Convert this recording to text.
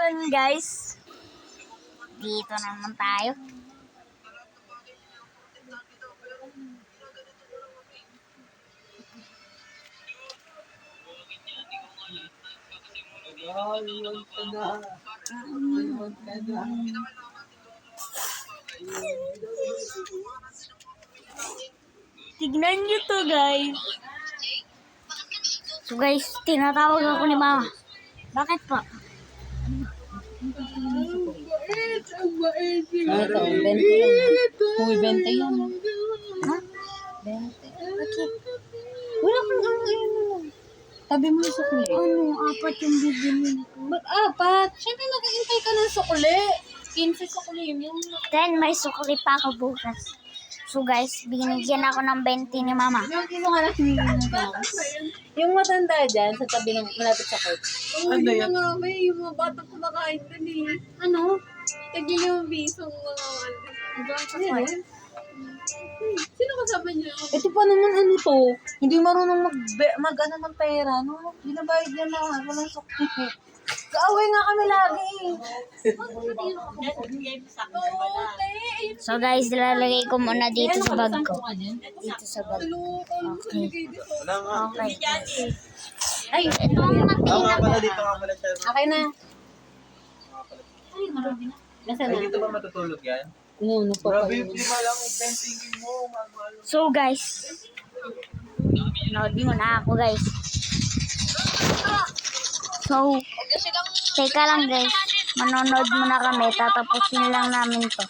naman guys. Dito naman tayo. Tignan nyo to guys. So guys, tinatawag ako ni mama. Bakit po? Ito, 20 yan. Uy, 20 yan. Ha? 20. Bakit? Wala kang ano. Tabi mo yung sukli. Ano, apat yung bibili ko. Ba't apat? Siyempre nag-iintay ka ng sukli. 15 sukli yun. Then may sukli pa ako bukas. So guys, binigyan ako ng 20 ni mama. Yung kilo nga lang hinihingin ka. Yung matanda dyan sa tabi ng malapit sa court. Ano yan? Mga may yung mga batang kumakain din eh. Ano? Tagil yung bisong mga Doon sa Ano? court. Sino kasama niyo? Ito pa naman ano to? Hindi marunong mag-ano ng pera, no? Binabayad niya lahat. Walang sukli. Kaaway nga kami lagi eh. So guys, ilalagay ko muna dito sa bag ko. Dito sa bag. Okay. Wala nga. Okay. Ay, Ito ang Nga matina. pala dito nga pala siya. okay na. Nasaan Ay, na? dito ba matutulog yan? No, Grabe, nagpapain. lima lang yung bentingin mo. Mahal. So guys, nanood mo na ako guys. So, teka lang guys. Manonood muna kami. Tatapusin lang namin to.